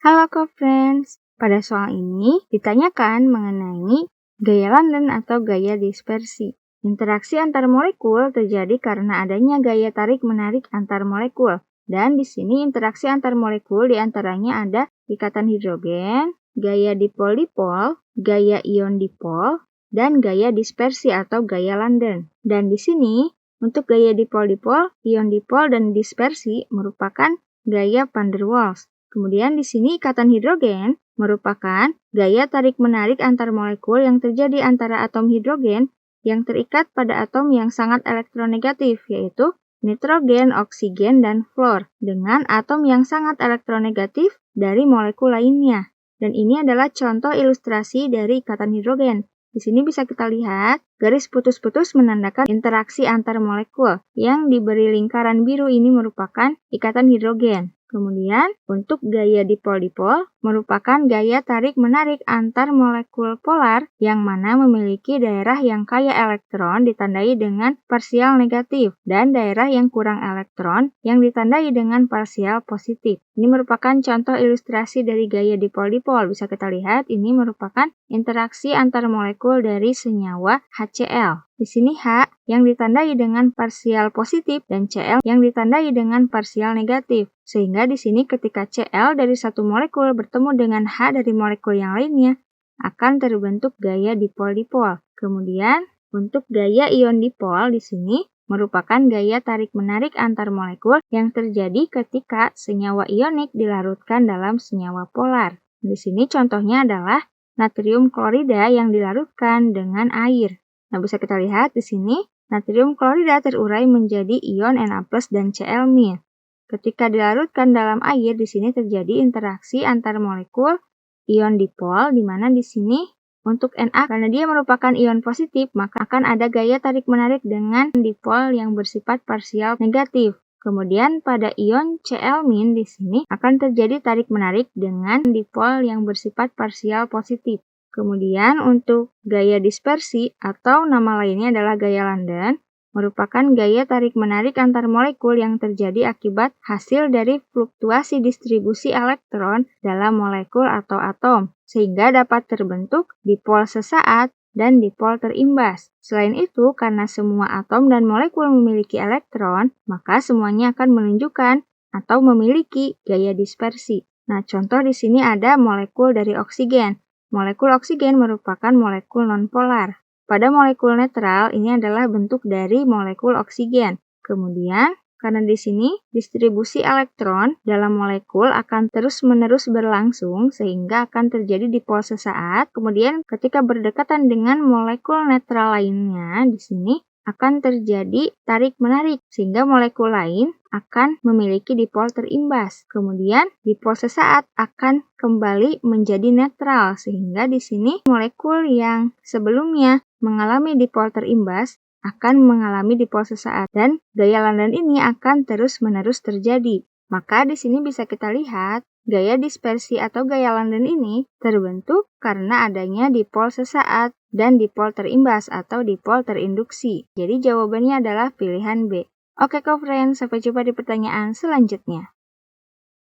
Halo co-friends, pada soal ini ditanyakan mengenai gaya London atau gaya dispersi. Interaksi antar molekul terjadi karena adanya gaya tarik-menarik antar molekul. Dan di sini interaksi antar molekul diantaranya ada ikatan hidrogen, gaya dipol-dipol, gaya ion dipol, dan gaya dispersi atau gaya London. Dan di sini untuk gaya dipol-dipol, ion dipol, dan dispersi merupakan gaya van der Waals. Kemudian di sini ikatan hidrogen merupakan gaya tarik-menarik antar molekul yang terjadi antara atom hidrogen yang terikat pada atom yang sangat elektronegatif, yaitu nitrogen, oksigen, dan fluor, dengan atom yang sangat elektronegatif dari molekul lainnya. Dan ini adalah contoh ilustrasi dari ikatan hidrogen. Di sini bisa kita lihat garis putus-putus menandakan interaksi antar molekul. Yang diberi lingkaran biru ini merupakan ikatan hidrogen. Kemudian, untuk gaya dipol-dipol merupakan gaya tarik-menarik antar molekul polar yang mana memiliki daerah yang kaya elektron ditandai dengan parsial negatif dan daerah yang kurang elektron yang ditandai dengan parsial positif. Ini merupakan contoh ilustrasi dari gaya dipol-dipol. Bisa kita lihat ini merupakan interaksi antar molekul dari senyawa HCl. Di sini H yang ditandai dengan parsial positif dan Cl yang ditandai dengan parsial negatif. Sehingga di sini ketika Cl dari satu molekul bertemu dengan H dari molekul yang lainnya akan terbentuk gaya dipol-dipol. Kemudian untuk gaya ion dipol di sini merupakan gaya tarik-menarik antar molekul yang terjadi ketika senyawa ionik dilarutkan dalam senyawa polar. Di sini contohnya adalah natrium klorida yang dilarutkan dengan air. Nah, bisa kita lihat di sini, natrium klorida terurai menjadi ion Na+ dan Cl-. Ketika dilarutkan dalam air, di sini terjadi interaksi antar molekul ion dipol, di mana di sini untuk Na, karena dia merupakan ion positif, maka akan ada gaya tarik-menarik dengan dipol yang bersifat parsial negatif. Kemudian pada ion Cl- di sini akan terjadi tarik-menarik dengan dipol yang bersifat parsial positif. Kemudian untuk gaya dispersi atau nama lainnya adalah gaya London, merupakan gaya tarik-menarik antar molekul yang terjadi akibat hasil dari fluktuasi distribusi elektron dalam molekul atau atom, sehingga dapat terbentuk dipol sesaat dan dipol terimbas. Selain itu, karena semua atom dan molekul memiliki elektron, maka semuanya akan menunjukkan atau memiliki gaya dispersi. Nah, contoh di sini ada molekul dari oksigen. Molekul oksigen merupakan molekul nonpolar. Pada molekul netral, ini adalah bentuk dari molekul oksigen. Kemudian, karena di sini distribusi elektron dalam molekul akan terus-menerus berlangsung sehingga akan terjadi dipol sesaat. Kemudian, ketika berdekatan dengan molekul netral lainnya, di sini akan terjadi tarik-menarik sehingga molekul lain akan memiliki dipol terimbas. Kemudian dipol sesaat akan kembali menjadi netral sehingga di sini molekul yang sebelumnya mengalami dipol terimbas akan mengalami dipol sesaat dan gaya London ini akan terus-menerus terjadi. Maka di sini bisa kita lihat gaya dispersi atau gaya London ini terbentuk karena adanya dipol sesaat dan dipol terimbas atau dipol terinduksi. Jadi jawabannya adalah pilihan B. Oke co-friends, sampai jumpa di pertanyaan selanjutnya.